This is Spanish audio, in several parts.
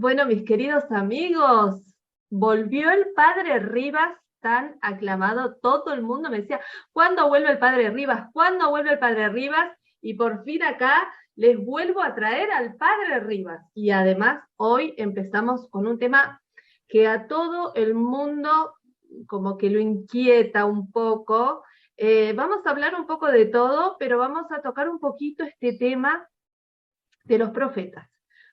Bueno, mis queridos amigos, volvió el Padre Rivas tan aclamado. Todo el mundo me decía, ¿cuándo vuelve el Padre Rivas? ¿Cuándo vuelve el Padre Rivas? Y por fin acá les vuelvo a traer al Padre Rivas. Y además hoy empezamos con un tema que a todo el mundo como que lo inquieta un poco. Vamos a hablar un poco de todo, pero vamos a tocar un poquito este tema de los profetas,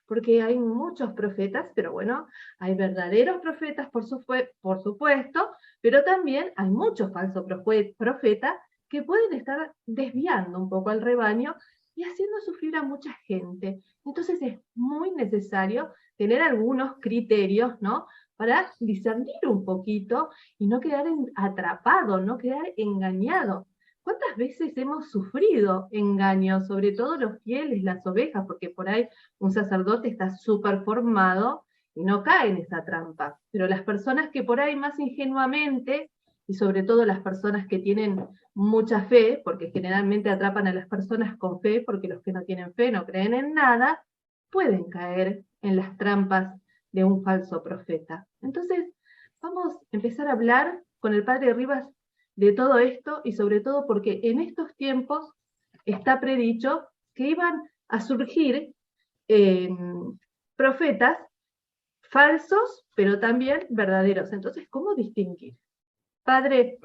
porque hay muchos profetas, pero bueno, hay verdaderos profetas, por supuesto, pero también hay muchos falsos profetas que pueden estar desviando un poco al rebaño y haciendo sufrir a mucha gente. Entonces es muy necesario tener algunos criterios, ¿no? Para discernir un poquito y no quedar atrapado, no quedar engañado. ¿Cuántas veces hemos sufrido engaños, sobre todo los fieles, las ovejas? Porque por ahí un sacerdote está súper formado y no cae en esa trampa. Pero las personas que por ahí más ingenuamente, y sobre todo las personas que tienen mucha fe, porque generalmente atrapan a las personas con fe, porque los que no tienen fe no creen en nada, pueden caer en las trampas de un falso profeta. Entonces, vamos a empezar a hablar con el Padre Rivas de todo esto, y sobre todo porque en estos tiempos está predicho que iban a surgir profetas falsos, pero también verdaderos. Entonces, ¿cómo distinguir? Padre,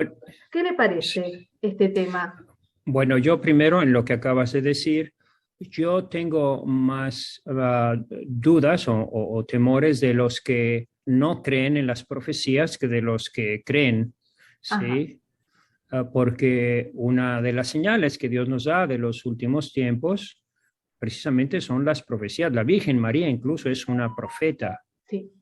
¿qué le parece este tema? Bueno, yo primero en lo que acabas de decir, yo tengo más dudas o temores de los que no creen en las profecías que de los que creen, Ajá, ¿sí? Porque una de las señales que Dios nos da de los últimos tiempos precisamente son las profecías. La Virgen María incluso es una profeta. sí,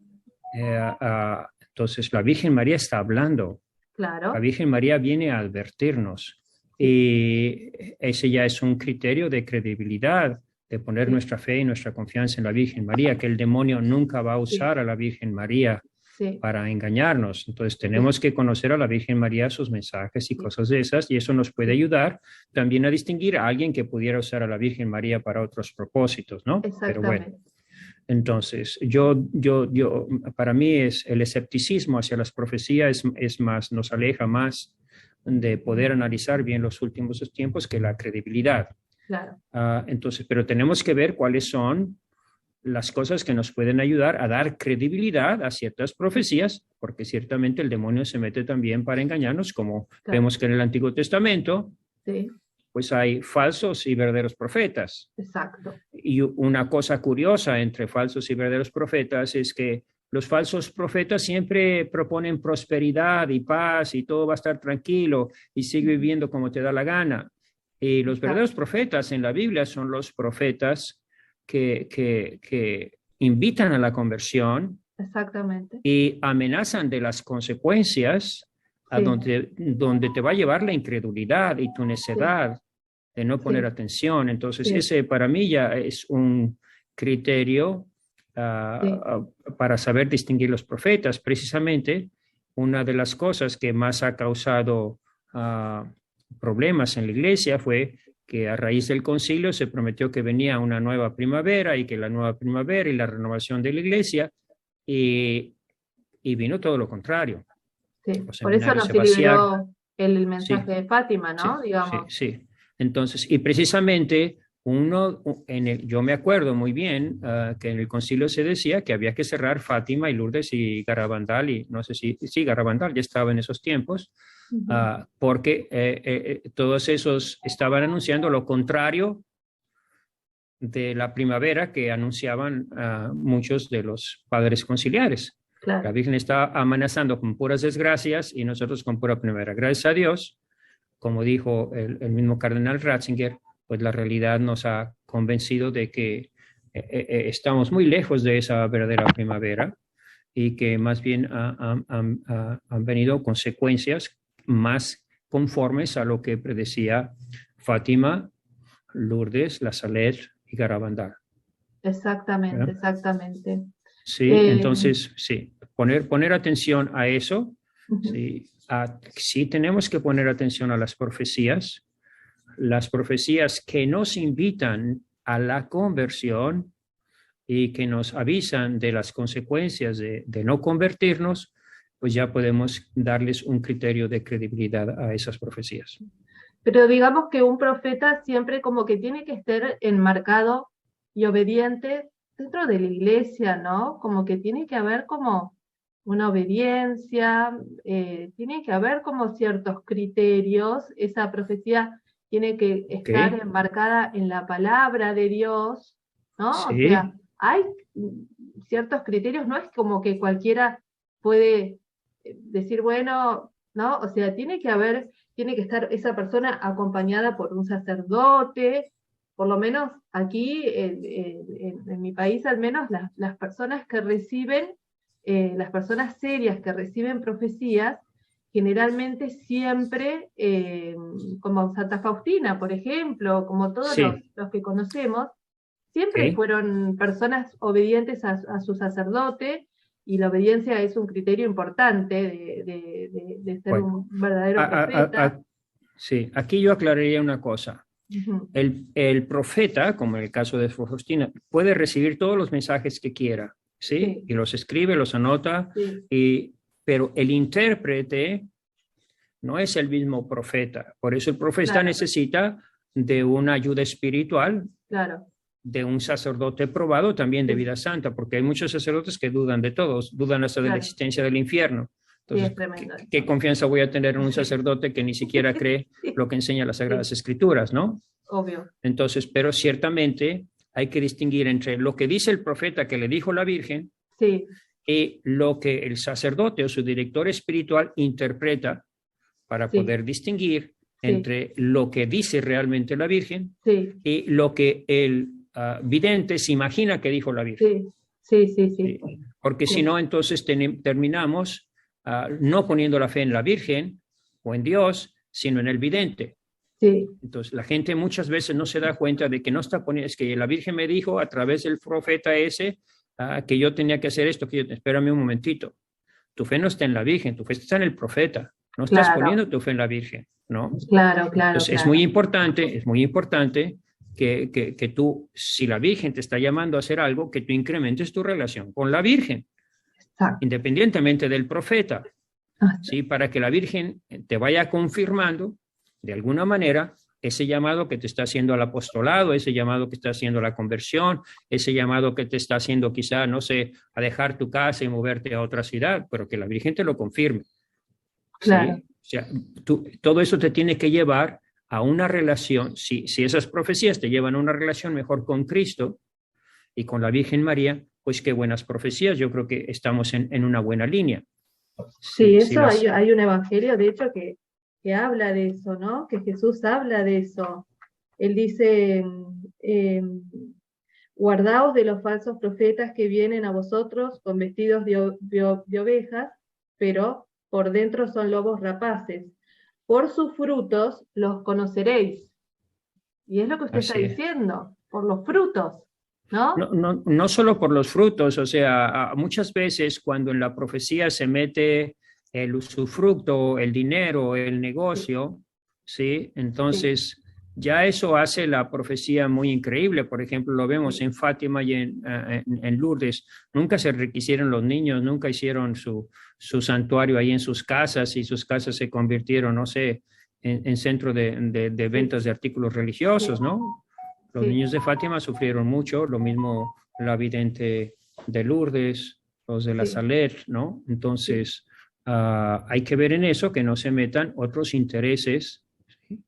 Entonces la Virgen María está hablando. La claro, Virgen María viene a advertirnos sí, y ese ya es un criterio de credibilidad, de poner sí, nuestra fe y nuestra confianza en la Virgen María, que el demonio nunca va a sí, usar a la Virgen María sí, para engañarnos. Entonces sí, tenemos que conocer a la Virgen María, sus mensajes y sí, cosas de esas, y eso nos puede sí, ayudar también a distinguir a alguien que pudiera usar a la Virgen María para otros propósitos, ¿no? Pero bueno. exactamente, Entonces, para mí es el escepticismo hacia las profecías es más, nos aleja más de poder analizar bien los últimos tiempos que la credibilidad. claro, Entonces, pero tenemos que ver cuáles son las cosas que nos pueden ayudar a dar credibilidad a ciertas profecías, porque ciertamente el demonio se mete también para engañarnos, como claro, vemos que en el Antiguo Testamento, sí, pues hay falsos y verdaderos profetas. exacto, Y una cosa curiosa entre falsos y verdaderos profetas es que los falsos profetas siempre proponen prosperidad y paz y todo va a estar tranquilo y sigue ujú, viviendo como te da la gana. Y los verdaderos exacto, profetas en la Biblia son los profetas que invitan a la conversión exactamente, y amenazan de las consecuencias a sí, donde te va a llevar la incredulidad y tu sí, necedad de no poner sí, atención. Entonces, sí, ese para mí ya es un criterio sí, para saber distinguir los profetas. Precisamente, una de las cosas que más ha causado problemas en la iglesia fue que a raíz del concilio se prometió que venía una nueva primavera y que la nueva primavera y la renovación de la iglesia, y, y vino todo lo contrario. sí. Los Por eso seminarios no se se vaciaron. liberó el mensaje Sí, de Fátima, ¿no? sí, sí, Digamos. sí. Entonces, y precisamente yo me acuerdo muy bien que en el concilio se decía que había que cerrar Fátima y Lourdes y Garabandal, y no sé si, sí, Garabandal ya estaba en esos tiempos, Ujú, porque todos esos estaban anunciando lo contrario de la primavera que anunciaban muchos de los padres conciliares. La claro, Virgen está amenazando con puras desgracias y nosotros con pura primavera. Gracias a Dios, como dijo el mismo cardenal Ratzinger, pues la realidad nos ha convencido de que estamos muy lejos de esa verdadera primavera y que más bien han venido consecuencias más conformes a lo que predecía Fátima, Lourdes, La Salette y Garabandal. exactamente, ¿Verdad? exactamente. Sí, Eh, entonces, sí, poner atención a eso, ujú, sí, sí tenemos que poner atención a las profecías que nos invitan a la conversión, y que nos avisan de las consecuencias de no convertirnos, pues ya podemos darles un criterio de credibilidad a esas profecías. Pero digamos que un profeta siempre como que tiene que estar enmarcado y obediente dentro de la iglesia, ¿no? Como que tiene que haber como una obediencia, tiene que haber como ciertos criterios, esa profecía tiene que ¿Ok? estar enmarcada en la palabra de Dios, ¿no? O sea, Sí, hay ciertos criterios, no es como que cualquiera puede decir, bueno, ¿no? O sea, tiene que estar esa persona acompañada por un sacerdote, por lo menos aquí en mi país, al menos las personas que reciben, las personas serias que reciben profecías, generalmente siempre, como Santa Faustina, por ejemplo, como todos sí, los que conocemos, siempre ok. fueron personas obedientes a su sacerdote, y la obediencia es un criterio importante de ser Bueno, un verdadero a- a- a- profeta. a- sí, aquí yo aclararía una cosa. Ujú. El profeta, como en el caso de Faustina, puede recibir todos los mensajes que quiera, ¿sí? Sí, Y los escribe, los anota, sí, pero el intérprete no es el mismo profeta. Por eso el profeta claro, necesita de una ayuda espiritual, claro, de un sacerdote probado también de sí, vida santa, porque hay muchos sacerdotes que dudan de todos, dudan hasta de la claro, existencia del infierno. sí, Entonces, es tremendo ¿qué eso. confianza voy a tener en un sacerdote que ni siquiera cree Sí, lo que enseña las sí, Sagradas Escrituras, ¿no? obvio, Entonces, pero ciertamente hay que distinguir entre lo que dice el profeta que le dijo la Virgen sí, y lo que el sacerdote o su director espiritual interpreta para sí, poder distinguir sí, entre lo que dice realmente la Virgen sí, y lo que el vidente se imagina que dijo la Virgen. sí, sí, sí, sí, ¿Sí? Porque si sí, no, entonces terminamos no poniendo la fe en la Virgen o en Dios, sino en el vidente. sí, Entonces, la gente muchas veces no se da cuenta de que no está poniendo, es que la Virgen me dijo a través del profeta ese que yo tenía que hacer esto, que yo, espérame un momentito, tu fe no está en la Virgen, tu fe está en el profeta, no estás claro, poniendo tu fe en la Virgen, ¿no? claro, claro, Entonces, claro, es muy importante que tú, si la Virgen te está llamando a hacer algo, que tú incrementes tu relación con la Virgen, exacto, independientemente del profeta, ah, ¿sí? Para que la Virgen te vaya confirmando de alguna manera ese llamado que te está haciendo al apostolado, ese llamado que está haciendo a la conversión, ese llamado que te está haciendo quizá, no sé, a dejar tu casa y moverte a otra ciudad, pero que la Virgen te lo confirme, claro, ¿sí? O sea, todo eso te tiene que llevar a una relación, si esas profecías te llevan a una relación mejor con Cristo y con la Virgen María, pues qué buenas profecías, yo creo que estamos en una buena línea. sí, Si eso las, hay un evangelio, de hecho, que habla de eso, ¿no? Que Jesús habla de eso. Él dice, guardaos de los falsos profetas que vienen a vosotros con vestidos de ovejas, pero por dentro son lobos rapaces. Por sus frutos los conoceréis. Y es lo que usted está así es. diciendo, por los frutos, ¿no? No solo por los frutos, o sea, muchas veces cuando en la profecía se mete el usufructo, el dinero, el Sí, negocio, ¿sí? sí, Entonces, ya eso hace la profecía muy increíble. Por ejemplo, lo vemos sí, en Fátima y en Lourdes. Nunca se requisieron los niños, nunca hicieron su santuario ahí en sus casas y sus casas se convirtieron, no sé, en centro de sí, ventas de artículos sí, religiosos, ¿no? Los sí, niños de Fátima sufrieron mucho, lo mismo la vidente de Lourdes, los de la sí, Saler, ¿no? sí, Entonces, hay que ver en eso que no se metan otros intereses, ¿sí?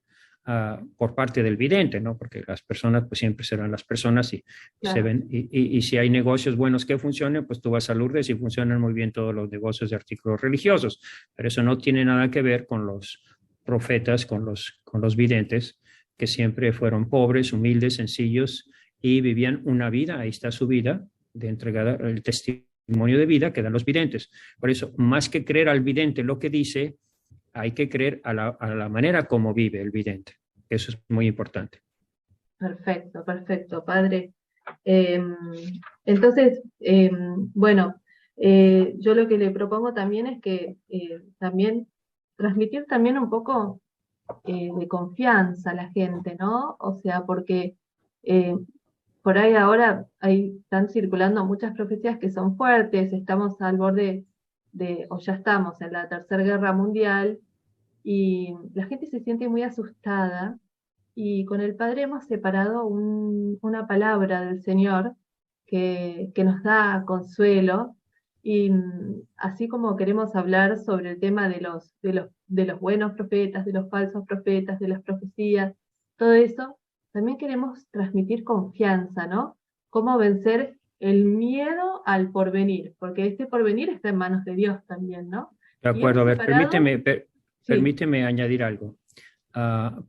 Por parte del vidente, ¿no? Porque las personas pues siempre serán las personas y se claro, ven, y si hay negocios buenos que funcionen, pues tú vas a Lourdes y funcionan muy bien todos los negocios de artículos religiosos, pero eso no tiene nada que ver con los profetas, con los videntes, que siempre fueron pobres, humildes, sencillos y vivían una vida, ahí está su vida, de entregar el testimonio de vida que dan los videntes. Por eso, más que creer al vidente lo que dice, hay que creer a la manera como vive el vidente. Eso es muy importante. perfecto, perfecto, padre. Em, entonces, bueno, yo lo que le propongo también es que también transmitir también un poco de confianza a la gente, ¿no? O sea, porque eh, por ahí ahora están circulando muchas profecías que son fuertes, estamos al borde o ya estamos en la Tercera Guerra Mundial, y la gente se siente muy asustada, y con el Padre hemos separado una palabra del Señor que nos da consuelo, y así como queremos hablar sobre el tema de los buenos profetas, de los falsos profetas, de las profecías, todo eso, también queremos transmitir confianza, ¿no? Cómo vencer el miedo al porvenir, porque este porvenir está en manos de Dios también, ¿no? De Y hemos acuerdo, a ver, separado, sí, permíteme añadir algo,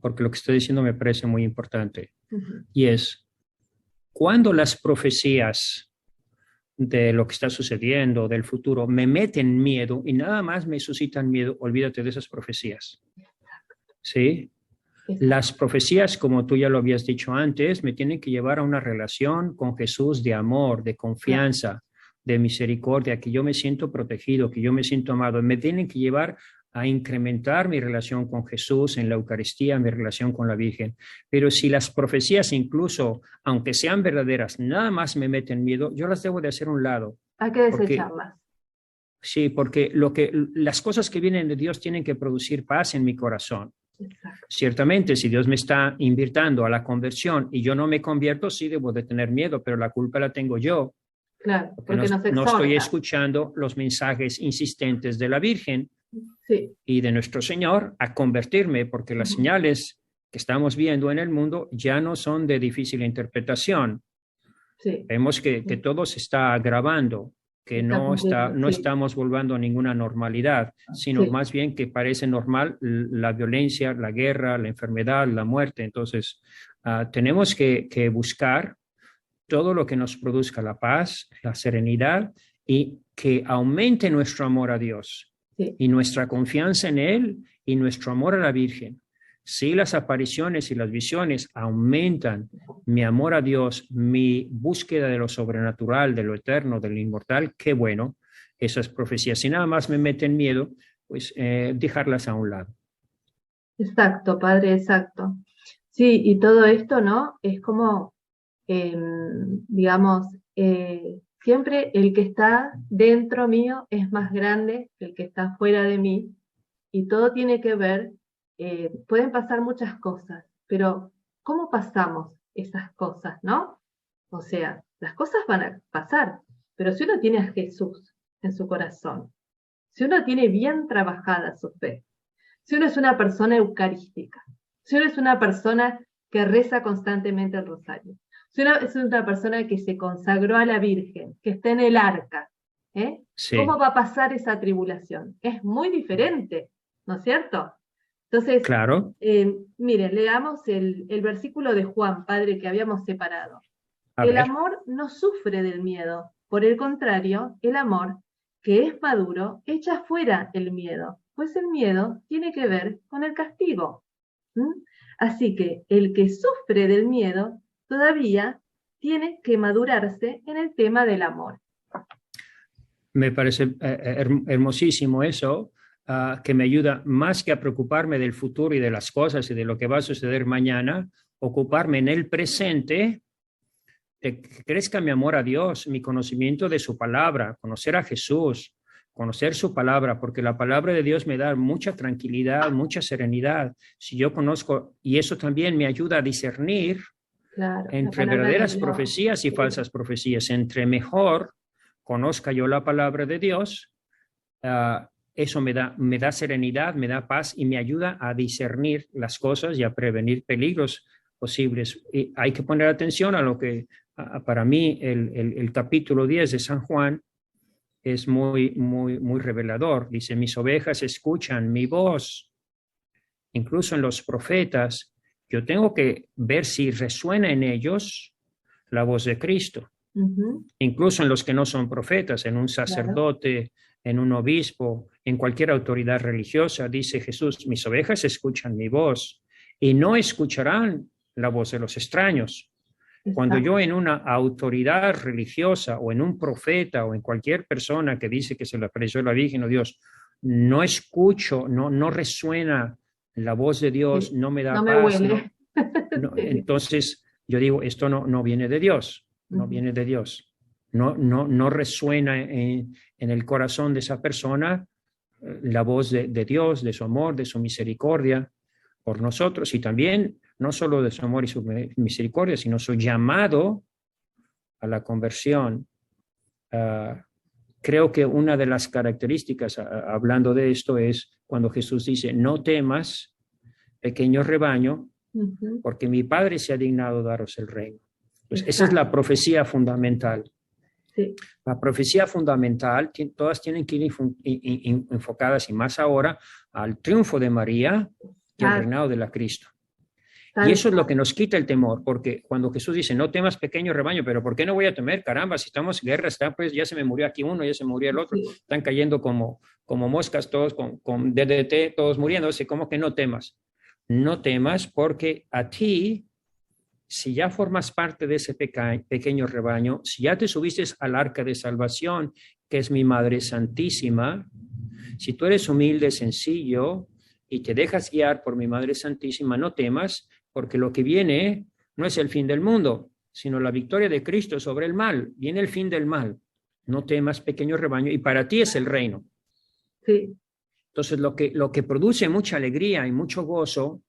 porque lo que estoy diciendo me parece muy importante, ujú, y es, cuando las profecías de lo que está sucediendo, del futuro, me meten miedo y nada más me suscitan miedo, olvídate de esas profecías, ¿sí? exacto, Las profecías, como tú ya lo habías dicho antes, me tienen que llevar a una relación con Jesús de amor, de claro, confianza, de misericordia, que yo me siento protegido, que yo me siento amado. Me tienen que llevar a incrementar mi relación con Jesús en la Eucaristía, mi relación con la Virgen. Pero si las profecías, incluso aunque sean verdaderas, nada más me meten miedo, yo las debo de hacer a un lado, hay que porque desecharlas. sí, porque las cosas que vienen de Dios tienen que producir paz en mi corazón. Exacto, Ciertamente, si Dios me está invitando a la conversión y yo no me convierto, sí debo de tener miedo, pero la culpa la tengo yo, claro, porque porque nos no estoy exhorta. escuchando los mensajes insistentes de la Virgen Sí, y de nuestro Señor a convertirme, porque las ujú, señales que estamos viendo en el mundo ya no son de difícil interpretación. sí, Vemos que sí, todo se está agravando, se que está cumpliendo, no sí, estamos volviendo a ninguna normalidad, sino sí, más bien que parece normal la violencia, la guerra, la enfermedad, la muerte. Entonces, tenemos que buscar todo lo que nos produzca la paz, la serenidad y que aumente nuestro amor a Dios sí, y nuestra confianza en Él y nuestro amor a la Virgen. Si las apariciones y las visiones aumentan mi amor a Dios, mi búsqueda de lo sobrenatural, de lo eterno, de lo inmortal, qué bueno. Esas profecías, si nada más me meten miedo, pues dejarlas a un lado. exacto, padre, exacto. Sí, y todo esto, ¿no? Es como, digamos, siempre el que está dentro mío es más grande que el que está fuera de mí, y todo tiene que ver, pueden pasar muchas cosas, pero ¿cómo pasamos esas cosas, no? O sea, las cosas van a pasar, pero si uno tiene a Jesús en su corazón, si uno tiene bien trabajada su fe, si uno es una persona eucarística, si uno es una persona que reza constantemente el rosario, si uno es una persona que se consagró a la Virgen, que está en el arca, ¿eh? ¿Cómo Sí, va a pasar esa tribulación? Es muy diferente, ¿no es cierto? Entonces, claro. miren, leamos el versículo de Juan, Padre, que habíamos separado. A El ver. amor no sufre del miedo, por el contrario, el amor, que es maduro, echa fuera el miedo, pues el miedo tiene que ver con el castigo. ¿Mm? Así que el que sufre del miedo todavía tiene que madurarse en el tema del amor. Me parece hermosísimo eso, que me ayuda más que a preocuparme del futuro y de las cosas y de lo que va a suceder mañana, ocuparme en el presente, de que crezca mi amor a Dios, mi conocimiento de su palabra, conocer a Jesús, conocer su palabra, porque la palabra de Dios me da mucha tranquilidad, mucha serenidad. Si yo conozco, y eso también me ayuda a discernir Claro, la entre palabra de verdaderas Dios. profecías y Sí, falsas profecías. Entre mejor conozca yo la palabra de Dios, eso me da serenidad, me da paz y me ayuda a discernir las cosas y a prevenir peligros posibles. Y hay que poner atención a lo que, para mí, el capítulo 10 de San Juan es muy revelador. Dice, mis ovejas escuchan mi voz. Incluso en los profetas, yo tengo que ver si resuena en ellos la voz de Cristo. ujú, Incluso en los que no son profetas, en un claro, sacerdote, en un obispo, en cualquier autoridad religiosa, dice Jesús, mis ovejas escuchan mi voz y no escucharán la voz de los extraños. Cuando yo exacto. en una autoridad religiosa o en un profeta o en cualquier persona que dice que se le apareció la Virgen o Dios, no escucho, no resuena la voz de Dios, Sí, no me no da me paz, huele. Sí, entonces yo digo, esto no viene de Dios, no Ujú. viene de Dios. No resuena en el corazón de esa persona la voz de Dios, de su amor, de su misericordia por nosotros, y también no solo de su amor y su misericordia, sino su llamado a la conversión. Creo que una de las características, hablando de esto, es cuando Jesús dice, no temas, pequeño rebaño, Ujú. porque mi Padre se ha dignado daros el reino. Pues esa es Exacto. la profecía fundamental. Sí. La profecía fundamental, todas tienen que ir enfocadas, y más ahora, al triunfo de María y al Tal, reinado de la Cristo. Y tal eso es lo cual. que nos quita el temor, porque cuando Jesús dice, no temas, pequeño rebaño, pero ¿por qué no voy a temer? Caramba, si estamos en guerra, pues ya se me murió aquí uno, ya se murió el otro, Sí. están cayendo como moscas todos con DDT, todos muriéndose, ¿cómo que no temas? No temas porque a ti, si ya formas parte de ese pequeño rebaño, si ya te subiste al arca de salvación, que es mi Madre Santísima, si tú eres humilde, sencillo y te dejas guiar por mi Madre Santísima, no temas, porque lo que viene no es el fin del mundo, sino la victoria de Cristo sobre el mal. Viene el fin del mal. No temas, pequeño rebaño, y para ti es el reino. Sí. Entonces, lo que produce mucha alegría y mucho gozo,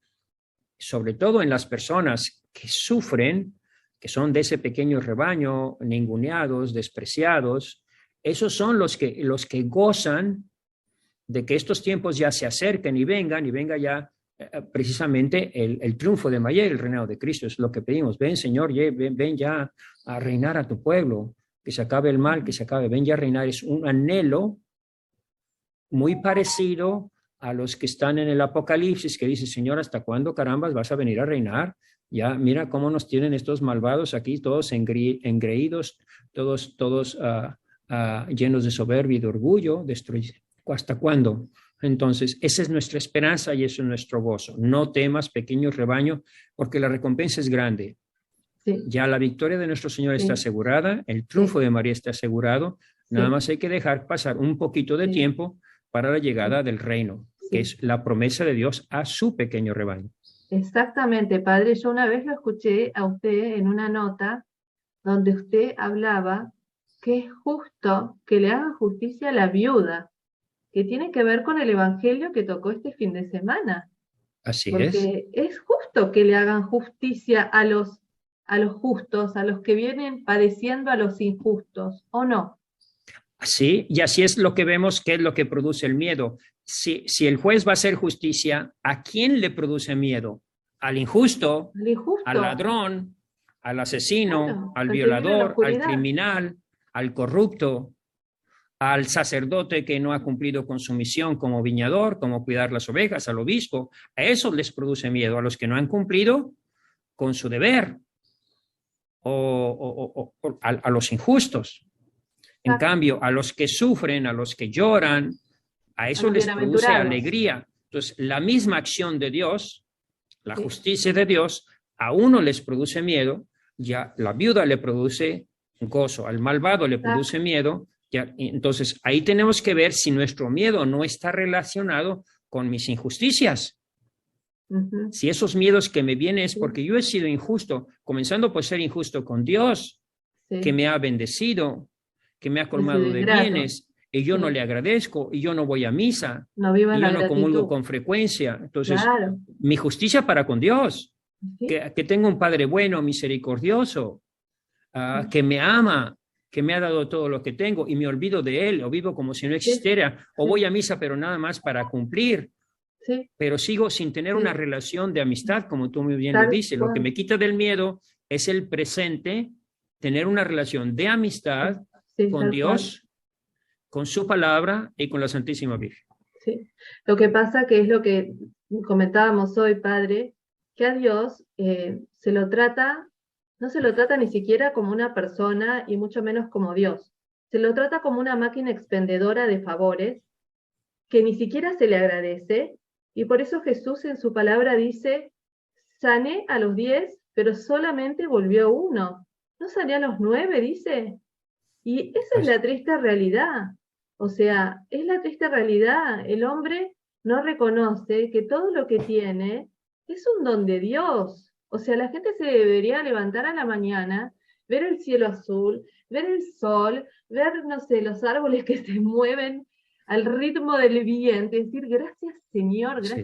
sobre todo en las personas que sufren, que son de ese pequeño rebaño, ninguneados, despreciados, esos son los que gozan de que estos tiempos ya se acerquen y venga ya precisamente el triunfo de María, el reinado de Cristo. Es lo que pedimos. Ven, Señor, ven ya a reinar a tu pueblo, que se acabe el mal, que se acabe, ven ya a reinar. Es un anhelo muy parecido a los que están en el Apocalipsis, que dice, Señor, ¿hasta cuándo carambas vas a venir a reinar? Ya, mira cómo nos tienen estos malvados aquí, todos engreídos, todos llenos de soberbia y de orgullo, destruidos. ¿Hasta cuándo? Entonces, esa es nuestra esperanza y eso es nuestro gozo. No temas, pequeño rebaño, porque la recompensa es grande. Sí. Ya la victoria de nuestro Señor está Sí. asegurada, el Sí. triunfo de María está asegurado, nada Sí. más hay que dejar pasar un poquito de Sí. tiempo para la llegada del reino, que Sí. es la promesa de Dios a su pequeño rebaño. Exactamente, padre. Yo una vez lo escuché a usted en una nota donde usted hablaba que es justo que le hagan justicia a la viuda, que tiene que ver con el evangelio que tocó este fin de semana, Así es. porque es justo que le hagan justicia a los justos, a los que vienen padeciendo a los injustos, ¿o no? Así, y así es lo que vemos que es lo que produce el miedo. Si el juez va a hacer justicia, ¿a quién le produce miedo? ¿Al injusto, Al injusto, al ladrón, al asesino, claro, al al que vive en la violador, al oscuridad. criminal, al corrupto, al sacerdote que no ha cumplido con su misión como viñador, como cuidar las ovejas, al obispo? A esos les produce miedo, a los que no han cumplido con su deber, a los injustos. En Exacto. cambio, a los que sufren, a los que lloran, a A eso los les produce bienaventurados. alegría. Entonces, la misma acción de Dios, la Sí. justicia de Dios, a uno les produce miedo, ya la viuda le produce gozo, al malvado le produce miedo. Ya, entonces, ahí tenemos que ver si nuestro miedo no está relacionado con mis injusticias. Ujú. Si esos miedos que me vienen es porque yo he sido injusto, comenzando por ser injusto con Dios, Sí. que me ha bendecido, que me ha colmado de ingrato. bienes, y yo Sí. no le agradezco, y yo no voy a misa, No viva y en yo la no comulgo gratitud. con frecuencia. Entonces, Claro. mi justicia para con Dios, Sí. que tengo un Padre bueno, misericordioso, Sí. que me ama, que me ha dado todo lo que tengo, y me olvido de Él, o vivo como si no existiera, o Sí. voy a misa, pero nada más para cumplir, Sí. pero sigo sin tener Sí. una relación de amistad, como tú muy bien lo Tal dices. Lo que cual. me quita del miedo es el presente, tener una relación de amistad Sí, con tal Dios, con su palabra y con la Santísima Virgen. cual. Sí. Lo que pasa que es lo que comentábamos hoy, padre, que a Dios se lo trata, no se lo trata ni siquiera como una persona y mucho menos como Dios. Se lo trata como una máquina expendedora de favores que ni siquiera se le agradece, y por eso Jesús en su palabra dice, sané a los 10, pero solamente volvió uno. ¿No sané a los 9? Dice. Y esa es la triste realidad. O sea, es la triste realidad. El hombre no reconoce que todo lo que tiene es un don de Dios. O sea, la gente se debería levantar a la mañana, ver el cielo azul, ver el sol, ver, no sé, los árboles que se mueven al ritmo del viento, y decir, Así gracias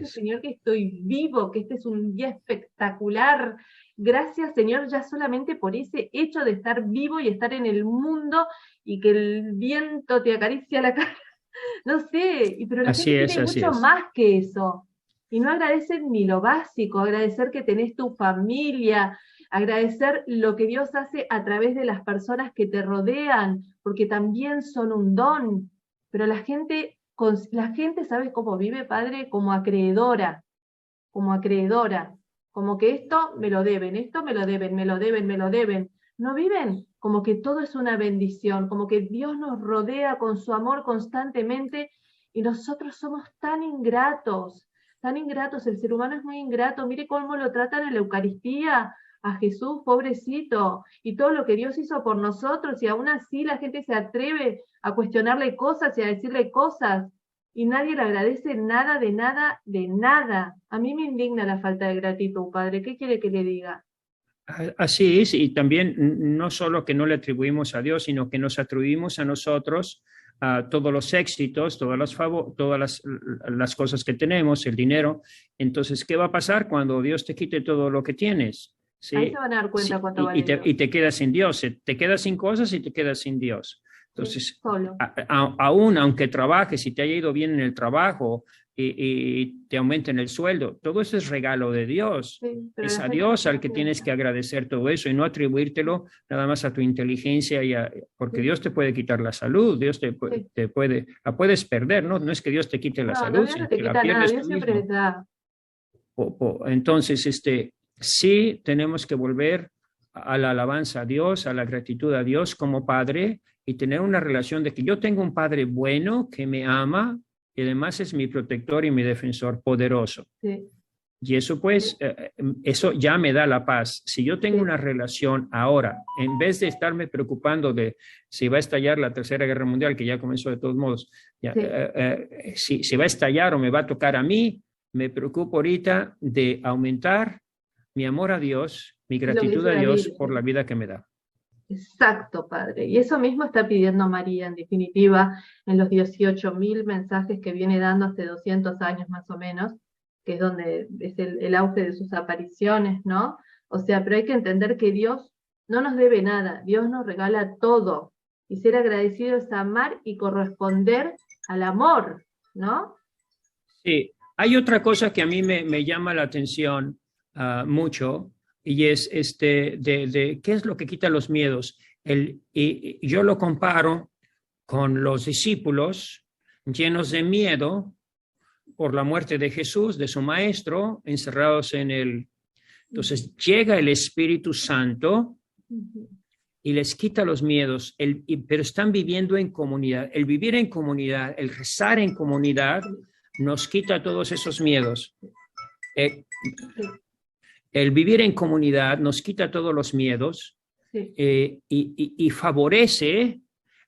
es. Señor que estoy vivo, que este es un día espectacular. Gracias Señor ya solamente por ese hecho de estar vivo y estar en el mundo y que el viento te acaricia la cara. No sé, pero la Así gente es, tiene así mucho es. más que eso. Y no agradecen ni lo básico, agradecer que tenés tu familia, agradecer lo que Dios hace a través de las personas que te rodean, porque también son un don. Pero la gente sabe cómo vive, Padre, como acreedora, como que esto me lo deben, esto me lo deben, me lo deben, me lo deben. No viven como que todo es una bendición, como que Dios nos rodea con su amor constantemente y nosotros somos tan ingratos, el ser humano es muy ingrato, mire cómo lo tratan en la Eucaristía a Jesús, pobrecito, y todo lo que Dios hizo por nosotros, y aún así la gente se atreve a cuestionarle cosas y a decirle cosas, y nadie le agradece nada, de nada, de nada. A mí me indigna la falta de gratitud, Padre. ¿Qué quiere que le diga? Así es, y también no solo que no le atribuimos a Dios, sino que nos atribuimos a nosotros todos los éxitos, todas las cosas que tenemos, el dinero. Entonces, ¿qué va a pasar cuando Dios te quite todo lo que tienes? Ahí se ¿Sí? van a dar cuenta Sí, cuánto vale Dios. y te quedas sin Dios, te quedas sin cosas y te quedas sin Dios. Sí, Entonces, solo. aún aunque trabajes y te haya ido bien en el trabajo y te aumenten el sueldo, todo eso es regalo de Dios. Sí, pero Es la a gente no Dios se al da que tienes que cuenta. agradecer todo eso y no atribuírtelo nada más a tu inteligencia, porque Sí, Dios te puede quitar la salud, Dios sí. la puedes perder, ¿no? No es que Dios te quite la No, salud, Dios no sino te que la quita nada, pierdes tú Dios siempre les mismo. da. Entonces, sí tenemos que volver a la alabanza a Dios, a la gratitud a Dios como Padre y tener una relación de que yo tengo un Padre bueno que me ama y además es mi protector y mi defensor poderoso. Sí, Y eso pues, eso ya me da la paz. Si yo tengo sí, una relación ahora, en vez de estarme preocupando de si va a estallar la Tercera Guerra Mundial, que ya comenzó de todos modos, ya, sí. si va a estallar o me va a tocar a mí, me preocupo ahorita de aumentar mi amor a Dios, mi Es lo que gratitud dice a la Dios por la Virgen. vida que me da. Exacto, Padre. Y eso mismo está pidiendo María, en definitiva, en los 18.000 mensajes que viene dando hace 200 años más o menos, que es donde es el auge de sus apariciones, ¿no? O sea, pero hay que entender que Dios no nos debe nada, Dios nos regala todo. Y ser agradecido es amar y corresponder al amor, ¿no? Sí, hay otra cosa que a mí me llama la atención mucho y es de qué es lo que quita los miedos. Y yo lo comparo con los discípulos llenos de miedo por la muerte de Jesús, de su maestro, encerrados en el... Entonces llega el Espíritu Santo Ujú. y les quita los miedos, pero están viviendo en comunidad. El vivir en comunidad, el rezar en comunidad, nos quita todos esos miedos. Eh, Sí, el vivir en comunidad nos quita todos los miedos sí, y favorece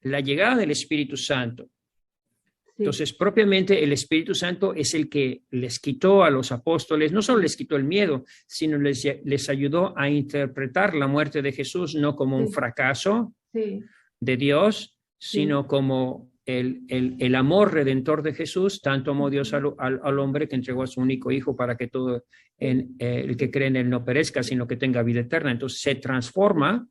la llegada del Espíritu Santo. sí, Entonces, propiamente el Espíritu Santo es el que les quitó a los apóstoles, no solo les quitó el miedo, sino les ayudó a interpretar la muerte de Jesús no como un sí, fracaso sí, de Dios, sí. sino como el amor redentor de Jesús, tanto amó Dios Ujú. al hombre que entregó a su único hijo para que todo Sí, el que cree en él no perezca, sino que tenga vida eterna. Entonces se transforma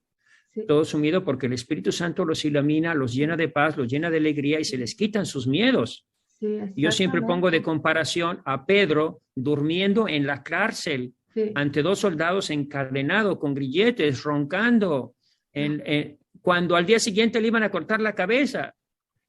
sí, todo su miedo porque el Espíritu Santo los ilumina, los llena de paz, los llena de alegría y se les quitan sus miedos. sí, Yo siempre pongo de exactamente. comparación a Pedro durmiendo en la cárcel Sí. ante dos soldados encadenados con grilletes, roncando, cuando al día siguiente le iban a cortar la cabeza.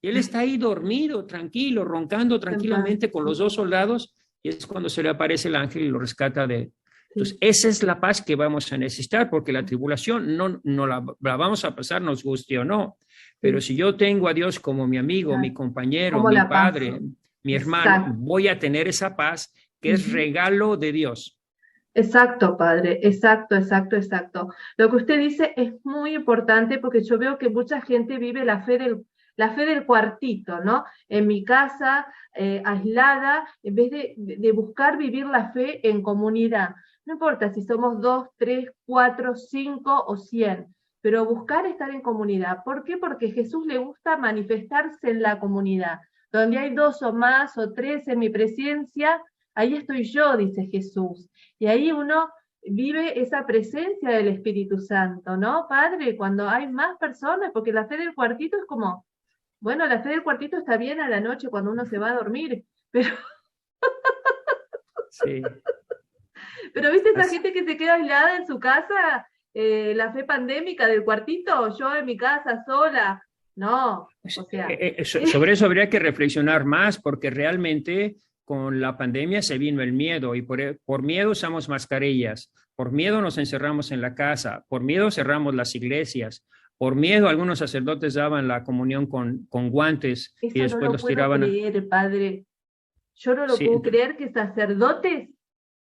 Y él está ahí dormido, tranquilo, roncando En paz. tranquilamente con los dos soldados, y es cuando se le aparece el ángel y lo rescata de... Entonces, Sí, esa es la paz que vamos a necesitar, porque la tribulación no la vamos a pasar, nos guste o no. Pero sí, si yo tengo a Dios como mi amigo, mi claro. compañero, Como mi la paz. padre, mi hermano, Exacto. voy a tener esa paz que es Ujú. regalo de Dios. Exacto, padre. Exacto, exacto, exacto. Lo que usted dice es muy importante porque yo veo que mucha gente vive la fe del cuartito, ¿no? En mi casa, aislada, en vez de buscar vivir la fe en comunidad. No importa si somos 2, 3, 4, 5 o 100, pero buscar estar en comunidad. ¿Por qué? Porque a Jesús le gusta manifestarse en la comunidad. Donde hay 2 o más o 3 en mi presencia, ahí estoy yo, dice Jesús. Y ahí uno vive esa presencia del Espíritu Santo, ¿no, Padre? Cuando hay más personas, porque la fe del cuartito es como, bueno, la fe del cuartito está bien a la noche cuando uno se va a dormir, pero, Sí. pero ¿viste esa Así- gente que se queda aislada en su casa? La fe pandémica del cuartito, yo en mi casa sola. No, o sea, Sobre eso habría que reflexionar más porque realmente con la pandemia se vino el miedo y por miedo usamos mascarillas, por miedo nos encerramos en la casa, por miedo cerramos las iglesias, por miedo algunos sacerdotes daban la comunión con guantes y eso no después lo los puedo tiraban. creer, Padre. Yo no lo Sí, puedo creer que sacerdotes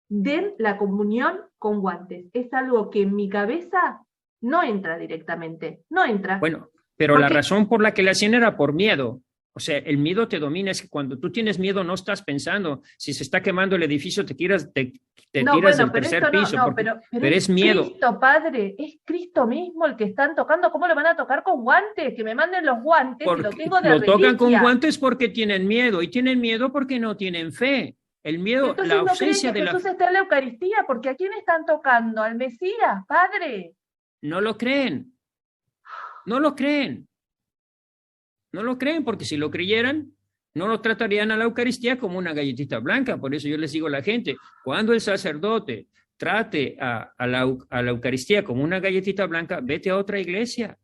den la comunión con guantes. Es algo que en mi cabeza no entra directamente, no entra. bueno, pero la Porque, razón por la que la hacían era por miedo. O sea, el miedo te domina, es que cuando tú tienes miedo no estás pensando, si se está quemando el edificio te no, tiras bueno, del pero tercer esto no, piso, no, pero pero es es miedo. Cristo, Padre, es Cristo mismo el que están tocando. ¿Cómo lo van a tocar con guantes? Que me manden los guantes, que lo Porque tengo de lo tocan con reliquia. guantes porque tienen miedo y tienen miedo porque no tienen fe. El miedo, la Entonces no creen ausencia que de la Jesús fe, está en la Eucaristía, porque ¿a quién están tocando? Al Mesías, Padre. no lo creen, no lo creen, no lo creen porque si lo creyeran, no lo tratarían a la Eucaristía como una galletita blanca. Por eso yo les digo a la gente, cuando el sacerdote trate a la Eucaristía como una galletita blanca, vete a otra iglesia.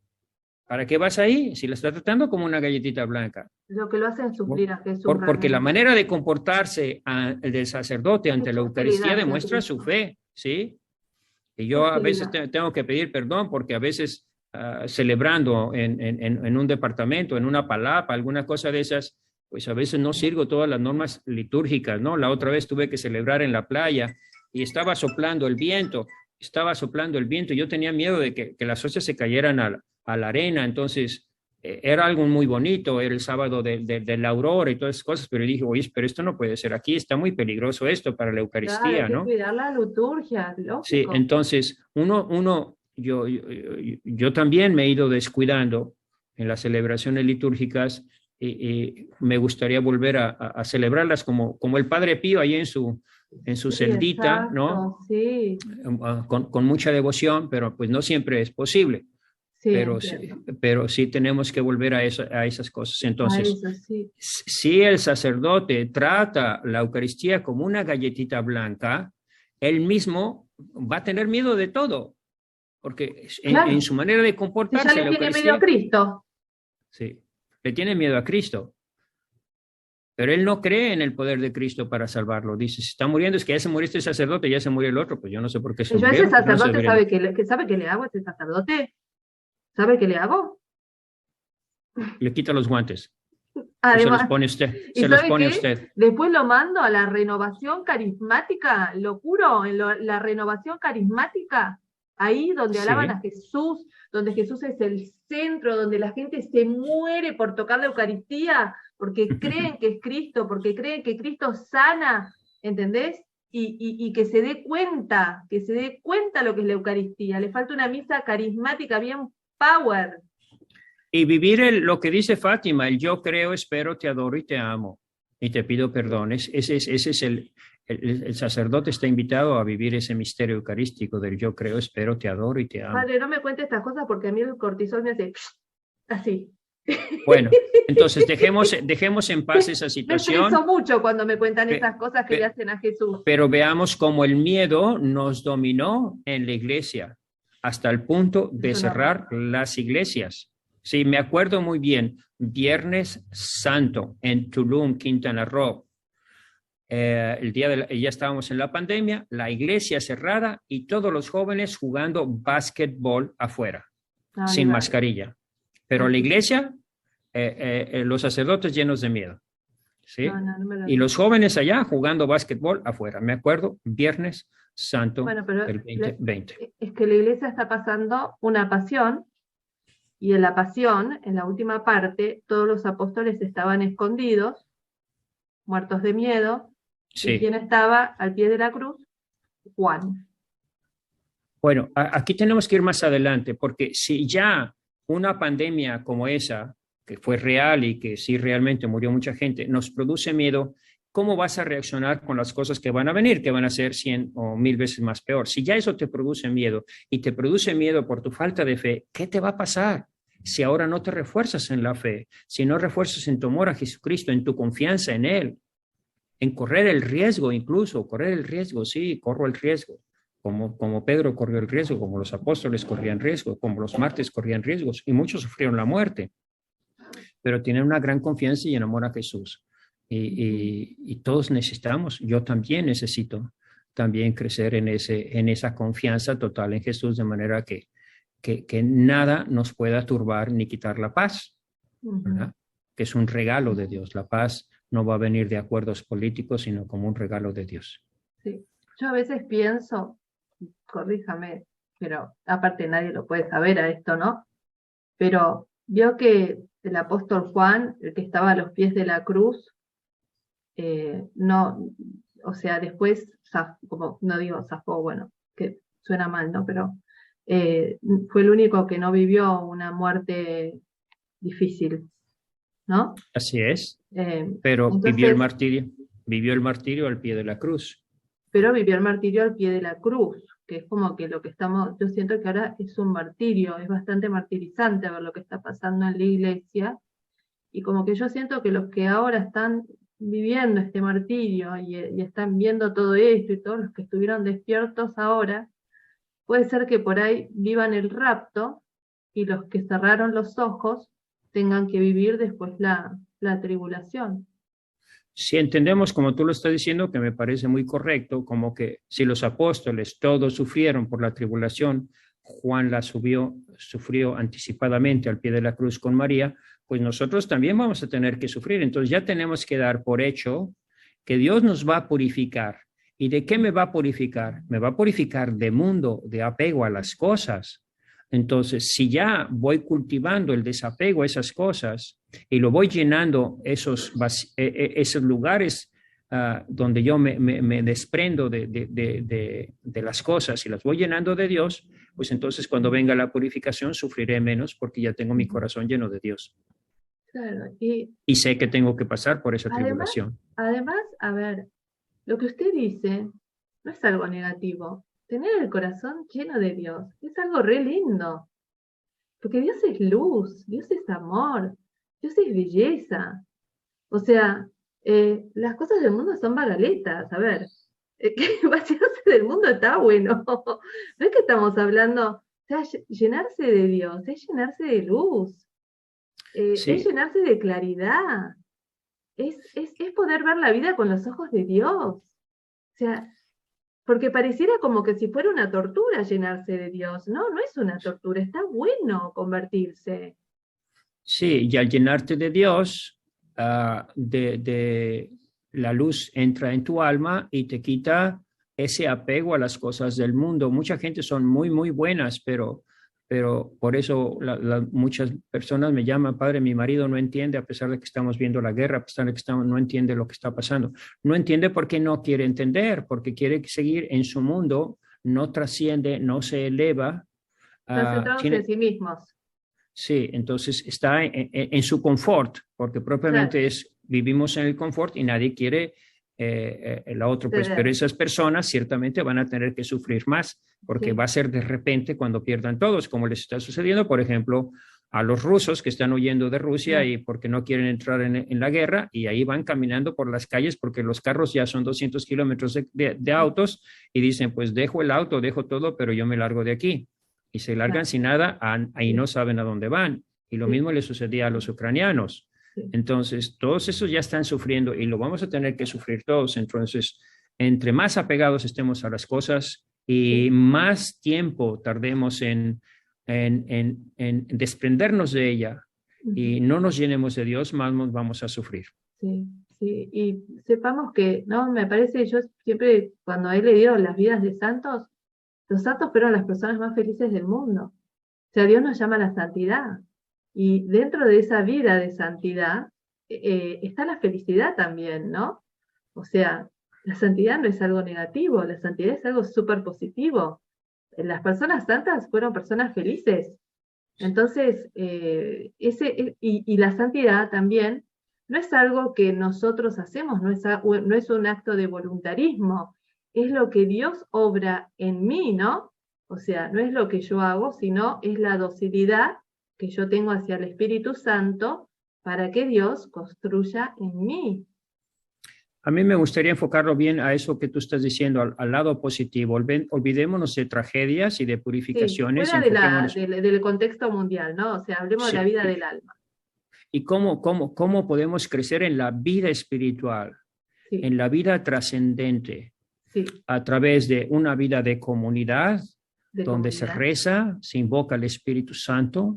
¿Para qué vas ahí si la está tratando como una galletita blanca? Lo que lo hacen sufrir a Jesús Porque la realmente. manera de comportarse del sacerdote ante la Jesús, qué le Eucaristía das a demuestra su Cristo? fe, ¿sí? Y yo Jesús, a qué le veces das. tengo que pedir perdón porque a veces celebrando en un departamento, en una palapa, alguna cosa de esas, pues a veces no sigo todas las normas litúrgicas, ¿no? La otra vez tuve que celebrar en la playa y estaba soplando el viento, y yo tenía miedo de que las hostias se cayeran a la arena, entonces era algo muy bonito, era el sábado de la aurora y todas esas cosas, pero dije, oye, pero esto no puede ser aquí, está muy peligroso esto para la Claro, hay Eucaristía, que ¿no? cuidar la liturgia, Sí, lógico. entonces yo también me he ido descuidando en las celebraciones litúrgicas y me gustaría volver a celebrarlas como el Padre Pío ahí en su Sí, celdita, ¿no? exacto, sí, Con mucha devoción, pero pues no siempre es posible. sí, Pero, entiendo. pero sí tenemos que volver a esas cosas. A Entonces, eso, sí. si el sacerdote trata la Eucaristía como una galletita blanca, él mismo va a tener miedo de todo, porque en Claro, su manera de si ya comportarse le la tiene medio a Eucaristía, Cristo. sí, le tiene miedo a Cristo, pero él no cree en el poder de Cristo para salvarlo. Dice, si está muriendo, es que ya se murió este sacerdote, ya se murió el otro, pues yo no sé por qué se Y yo a ese murieron, pues no se sacerdote deberían. ¿sabe qué le hago a ese sacerdote? ¿Sabe qué le hago? Le quita los guantes, o se los Además, pone usted, ¿y se los sabe pone qué? usted. Después lo mando a la renovación carismática, lo juro, la renovación carismática, ahí donde alaban a Sí. Jesús, donde Jesús es el centro, donde la gente se muere por tocar la Eucaristía, porque creen que es Cristo, porque creen que Cristo sana, ¿entendés? Y que se dé cuenta lo que es la Eucaristía. Le falta una misa carismática bien power. Y vivir lo que dice Fátima, el yo creo, espero, te adoro y te amo. Y te pido perdón. Ese es el sacerdote está invitado a vivir ese misterio eucarístico del yo creo, espero, te adoro y te amo. Padre, no me cuente estas cosas porque a mí el cortisol me hace así. Bueno, entonces dejemos en paz esa Me estreso situación, mucho cuando me cuentan pe- esas cosas que le pe- hacen a Jesús. pero veamos cómo el miedo nos dominó en la iglesia hasta el punto de Es un horror. cerrar las iglesias. Sí, me acuerdo muy bien, Viernes Santo en Tulum, Quintana Roo. Ya estábamos en la pandemia, la iglesia cerrada y todos los jóvenes jugando básquetbol afuera, No, ni sin vale. mascarilla. Pero la Así. iglesia, los sacerdotes llenos de miedo, ¿sí? No me lo Y los digas. jóvenes allá jugando básquetbol afuera. Me acuerdo, Viernes Santo Bueno, pero del 2020. es que la iglesia está pasando una pasión y en la pasión, en la última parte, todos los apóstoles estaban escondidos, muertos de miedo. ¿Y quién Sí, estaba al pie de la cruz? Juan. Bueno, aquí tenemos que ir más adelante, porque si ya una pandemia como esa, que fue real y que sí realmente murió mucha gente, nos produce miedo, ¿cómo vas a reaccionar con las cosas que van a venir, que van a ser 100 o 1000 veces más peor? Si ya eso te produce miedo y te produce miedo por tu falta de fe, ¿qué te va a pasar? Si ahora no te refuerzas en la fe, si no refuerzas en tu amor a Jesucristo, en tu confianza en Él, en correr el riesgo, incluso correr el riesgo, sí, corro el riesgo, como Pedro corrió el riesgo, como los apóstoles corrían riesgo, como los mártires corrían riesgos, y muchos sufrieron la muerte, pero tienen una gran confianza y en amor a Jesús. Y todos necesitamos, yo también necesito también crecer en esa confianza total en Jesús, de manera que nada nos pueda turbar ni quitar la paz, ¿verdad? Que es un regalo de Dios. La paz no va a venir de acuerdos políticos, sino como un regalo de Dios. Sí. Yo a veces pienso, corríjame, pero aparte nadie lo puede saber a esto, ¿no? Pero vio que el apóstol Juan, el que estaba a los pies de la cruz, no, o sea, después, como no digo zafó, bueno, que suena mal, ¿no? Pero fue el único que no vivió una muerte difícil, ¿no? Así es, pero Entonces, vivió el martirio al pie de la cruz. pero vivió el martirio al pie de la cruz, que es como que lo que estamos, yo siento que ahora es un martirio, es bastante martirizante ver lo que está pasando en la iglesia, y como que yo siento que los que ahora están viviendo este martirio y están viendo todo esto y todos los que estuvieron despiertos ahora, puede ser que por ahí vivan el rapto y los que cerraron los ojos tengan que vivir después la tribulación. Si entendemos, como tú lo estás diciendo, que me parece muy correcto, como que si los apóstoles todos sufrieron por la tribulación, Juan sufrió anticipadamente al pie de la cruz con María, pues nosotros también vamos a tener que sufrir. Entonces ya tenemos que dar por hecho que Dios nos va a purificar. ¿Y de qué me va a purificar? Me va a purificar de mundo, de apego a las cosas. Entonces, si ya voy cultivando el desapego a esas cosas y lo voy llenando esos lugares donde yo me desprendo de las cosas y las voy llenando de Dios, pues entonces cuando venga la purificación sufriré menos porque ya tengo mi corazón lleno de Dios. Claro, Y sé que tengo que pasar por esa además, tribulación. además, a ver, lo que usted dice no es algo negativo. Tener el corazón lleno de Dios es algo re lindo. Porque Dios es luz, Dios es amor, Dios es belleza. O sea, las cosas del mundo son bagaletas. A ver, que vaciarse del mundo está bueno. No es que estamos hablando, o sea, llenarse de Dios, es llenarse de luz, es Sí, llenarse de claridad, es poder ver la vida con los ojos de Dios. O sea, porque pareciera como que si fuera una tortura llenarse de Dios. No, no es una tortura, está bueno convertirse. sí, y al llenarte de Dios, de la luz entra en tu alma y te quita ese apego a las cosas del mundo. Mucha gente son muy, muy buenas, pero por eso muchas personas me llaman, padre, mi marido no entiende, a pesar de que estamos viendo la guerra, a pesar de que no entiende lo que está pasando. No entiende porque no quiere entender, porque quiere seguir en su mundo, no trasciende, no se eleva. Están centrados en Tiene, sí mismos. Sí, entonces está en su confort, porque Claro, propiamente vivimos en el confort y nadie quiere la otra, pues, pero ceder. esas personas ciertamente van a tener que sufrir más, porque va Sí, a ser de repente cuando pierdan todos, como les está sucediendo, por ejemplo, a los rusos que están huyendo de Rusia claro, y porque no quieren entrar en la guerra y ahí van caminando por las calles porque los carros ya son 200 kilómetros de autos y dicen, pues dejo el auto, dejo todo, pero yo me largo de aquí y se largan claro. sin nada, ahí no Sí, saben a dónde van. Y lo sí, mismo le sucedía a los ucranianos. sí, Entonces, todos esos ya están sufriendo y lo vamos a tener que sufrir todos. Entonces, entre más apegados estemos a las cosas y sí. más tiempo tardemos en desprendernos de ella Ujú. y no nos llenemos de Dios, más nos vamos a sufrir. Sí, sí. Y sepamos que, no, me parece, yo siempre cuando he leído las vidas de santos, los santos fueron las personas más felices del mundo. O sea, Dios nos llama a la santidad. Y dentro de esa vida de santidad está la felicidad también, ¿no? O sea, la santidad no es algo negativo, la santidad es algo súper positivo. Las personas santas fueron personas felices. Entonces, y la santidad también no es algo que nosotros hacemos, no es un acto de voluntarismo, es lo que Dios obra en mí, ¿no? O sea, no es lo que yo hago, sino es la docilidad que yo tengo hacia el Espíritu Santo para que Dios construya en mí. A mí me gustaría enfocarlo bien a eso que tú estás diciendo, al lado positivo. Olvidémonos de tragedias y de purificaciones. Sí, fuera del contexto mundial, ¿no? O sea, hablemos de la vida del alma. Y cómo podemos crecer en la vida espiritual, sí. en la vida trascendente, sí. a través de una vida de comunidad, donde se reza, se invoca al Espíritu Santo,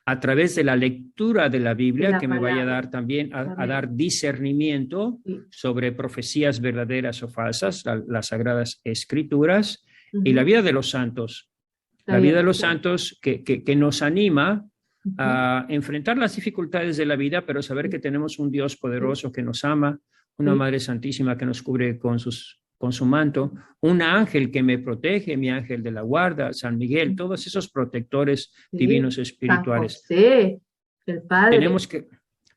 a través de la lectura de la Biblia, que me vaya a dar también a dar discernimiento sobre profecías verdaderas o falsas, las Sagradas Escrituras, y la vida de los santos. La vida de los santos que nos anima a enfrentar las dificultades de la vida, pero saber que tenemos un Dios poderoso que nos ama, una Madre Santísima que nos cubre con su manto, un ángel que me protege, mi ángel de la guarda, San Miguel, todos esos protectores divinos espirituales. San José, el Padre.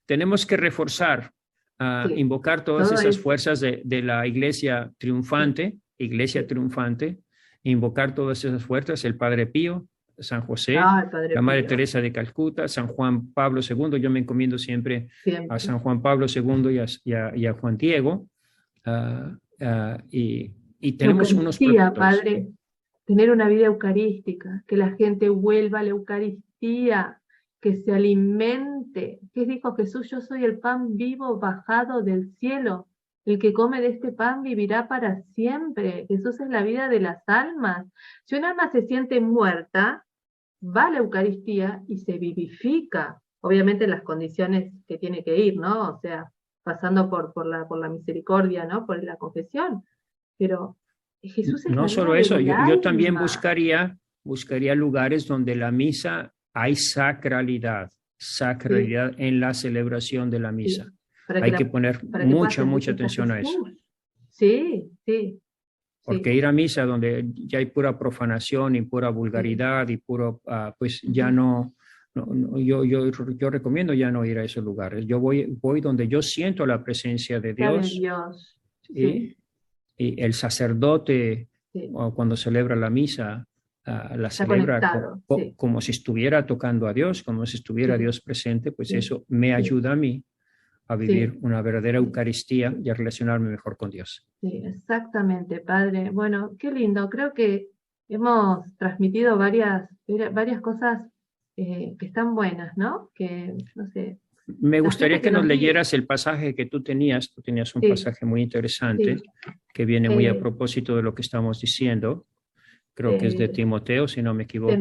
Tenemos que reforzar, invocar todas esas fuerzas de la iglesia triunfante, invocar todas esas fuerzas, el Padre Pío, San José, la Madre Teresa de Calcuta, San Juan Pablo II. Yo me encomiendo siempre a San Juan Pablo II y a Juan Diego. Y tenemos unos protectores. Padre, tener una vida eucarística, que la gente vuelva a la Eucaristía, que se alimente. ¿Qué dijo Jesús? Yo soy el pan vivo bajado del cielo. El que come de este pan vivirá para siempre. Jesús es la vida de las almas. Si un alma se siente muerta, va a la Eucaristía y se vivifica. Obviamente en las condiciones que tiene que ir, ¿no? O sea, pasando por la misericordia, ¿no? Por la confesión. Pero Jesús es no solo eso, yo también buscaría lugares donde la misa hay sacralidad en la celebración de la misa. Hay que poner mucha atención a eso. Sí. Porque ir a misa donde ya hay pura profanación y pura vulgaridad y puro, pues ya no. Yo recomiendo ya no ir a esos lugares. Yo voy donde yo siento la presencia de Dios. Y el sacerdote, cuando celebra la misa, la celebra como si estuviera tocando a Dios, como si estuviera Dios presente, pues eso me ayuda a mí a vivir una verdadera Eucaristía y a relacionarme mejor con Dios. Sí, exactamente, Padre. Bueno, qué lindo. Creo que hemos transmitido varias cosas que están buenas, ¿no? Que, no sé. Me gustaría que nos leyeras el pasaje que tú tenías. Tú tenías un pasaje muy interesante que viene muy a propósito de lo que estamos diciendo. Creo que es de Timoteo, si no me equivoco.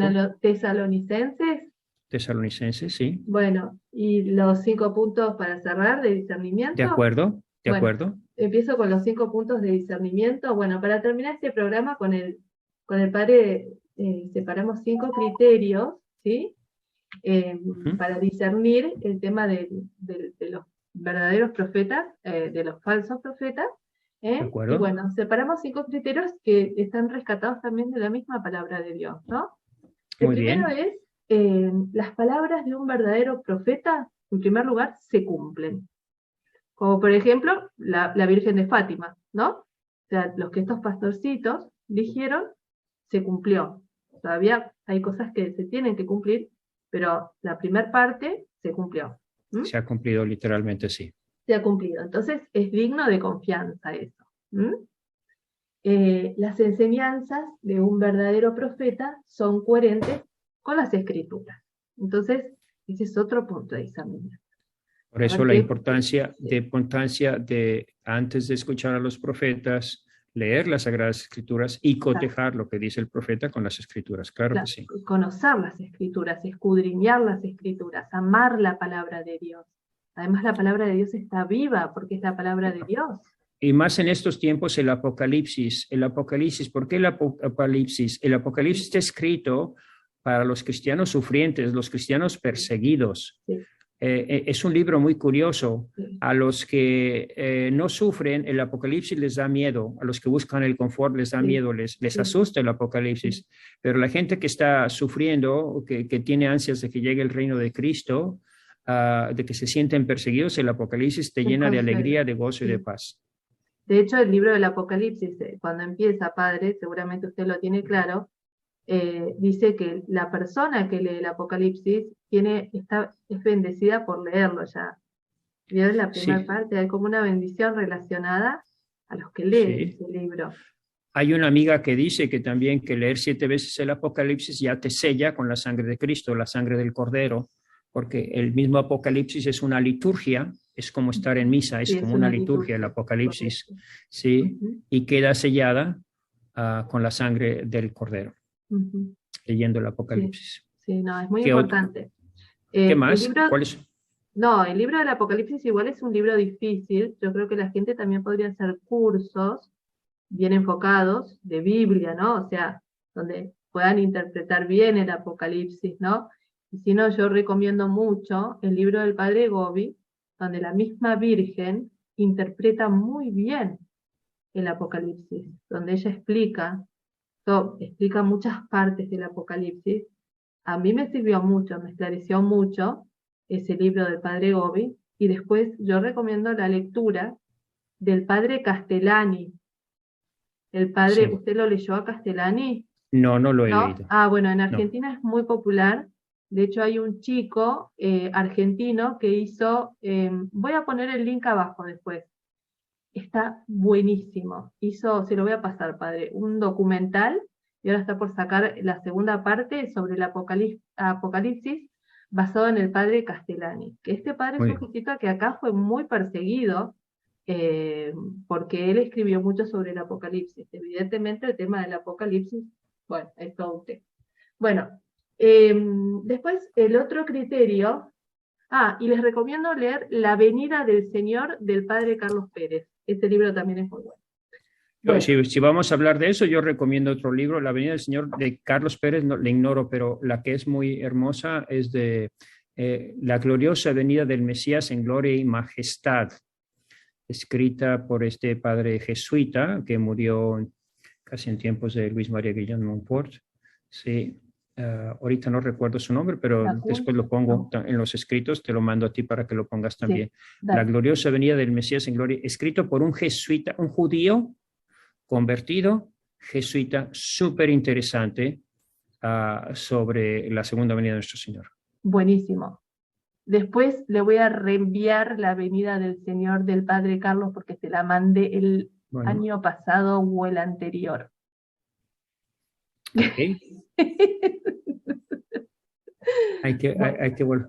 Tesalonicenses, sí. Bueno, y los 5 puntos para cerrar de discernimiento. De acuerdo. Empiezo con los 5 puntos de discernimiento. Bueno, para terminar este programa con el Padre separamos 5 criterios, ¿sí? Para discernir el tema de los verdaderos profetas, de los falsos profetas. De acuerdo. Y bueno, separamos 5 criterios que están rescatados también de la misma palabra de Dios, ¿no? El primero es, las palabras de un verdadero profeta, en primer lugar, se cumplen. Como por ejemplo, la Virgen de Fátima, ¿no? O sea, los que estos pastorcitos dijeron, se cumplió. Todavía hay cosas que se tienen que cumplir, pero la primera parte se cumplió. Se ha cumplido literalmente, sí. Se ha cumplido. Entonces es digno de confianza eso. Las enseñanzas de un verdadero profeta son coherentes con las Escrituras. Entonces, ese es otro punto de discernimiento. Por eso la importancia de, antes de escuchar a los profetas, leer las Sagradas Escrituras y cotejar lo que dice el profeta con las Escrituras. Claro que sí. Conocer las Escrituras, escudriñar las Escrituras, amar la palabra de Dios. Además, la palabra de Dios está viva porque es la palabra de Dios. Y más en estos tiempos el Apocalipsis. ¿Por qué el Apocalipsis? El Apocalipsis está escrito para los cristianos sufrientes, los cristianos perseguidos. Sí. es un libro muy curioso. Sí, A los que no sufren, el Apocalipsis les da miedo. A los que buscan el confort les da sí, miedo, les sí, asusta el sí, Apocalipsis. Pero la gente que está sufriendo, que tiene ansias de que llegue el reino de Cristo, de que se sienten perseguidos, el Apocalipsis te es llena de consuelo. alegría, de gozo y de Sí. paz. De hecho, el libro del Apocalipsis, cuando empieza, padre, seguramente usted lo tiene claro, dice que la persona que lee el Apocalipsis es bendecida por leerlo ya. Vio en la primera Sí, parte, hay como una bendición relacionada a los que leen sí. ese libro. Hay una amiga que dice que también que leer 7 veces el Apocalipsis ya te sella con la sangre de Cristo, la sangre del Cordero, porque el mismo Apocalipsis es una liturgia, es como estar en misa, es Sí, es como una una liturgia el liturgia, Apocalipsis, correcto. ¿sí? Ujú, Y queda sellada con la sangre del Cordero, ujú. leyendo el Sí, Apocalipsis. sí, no, es muy ¿Qué, importante. qué El más? libro, ¿Cuál es? no, el libro del Apocalipsis igual es un libro difícil. Yo creo que la gente también podría hacer cursos bien enfocados de Biblia, ¿no? O sea, donde puedan interpretar bien el Apocalipsis, ¿no? Y si no, yo recomiendo mucho el libro del Padre Gobi, donde la misma Virgen interpreta muy bien el Apocalipsis, donde ella explica muchas partes del Apocalipsis. A mí me sirvió mucho, me esclareció mucho ese libro del Padre Gobi, y después yo recomiendo la lectura del Padre Castellani. El padre, Sí. ¿usted lo leyó a Castellani? No, no lo he ¿No? leído. Ah, bueno, en No. Argentina es muy popular. De hecho, hay un chico argentino que hizo, voy a poner el link abajo después. Está buenísimo. Se lo voy a pasar, padre, un documental y ahora está por sacar la segunda parte sobre el Apocalipsis basado en el padre Castellani. Que este padre es Muy un bien. jesuita que acá fue muy perseguido eh, porque él escribió mucho sobre el Apocalipsis. Evidentemente el tema del Apocalipsis, bueno, es todo un tema. Bueno, eh, después el otro criterio. Y les recomiendo leer La venida del Señor del padre Carlos Pérez. Este libro también es muy bueno. Bueno, Si vamos a hablar de eso, yo recomiendo otro libro, La Venida del Señor de Carlos Pérez, no, le ignoro, pero la que es muy hermosa es de La gloriosa venida del Mesías en gloria y majestad, escrita por este padre jesuita que murió casi en tiempos de Luis María Guillén Montfort. Sí, ahorita no recuerdo su nombre, pero después lo Lacunza, pongo no. en los escritos, te lo mando a ti para que lo pongas Sí, también. La dale. gloriosa venida del Mesías en gloria, escrito por un jesuita, un judío convertido, jesuita, súper interesante sobre la segunda venida de nuestro Señor. Buenísimo. Después le voy a reenviar La venida del Señor del padre Carlos porque se la mandé el Bueno, año pasado o el anterior. ok, hay que volver.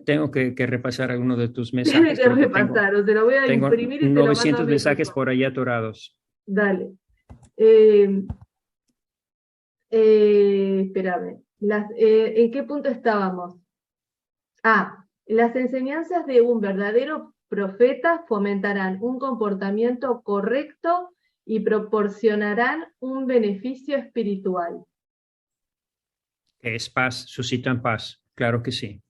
Tengo que repasar algunos de tus Tiene mensajes que porque tengo, repasar, o se lo voy a tengo imprimir y se lo mando a 900 mensajes México. por allá atorados. Dale. Espérame. ¿En qué punto estábamos? Las enseñanzas de un verdadero profeta fomentarán un comportamiento correcto y proporcionarán un beneficio espiritual. Que es paz, suscitan paz, claro que sí.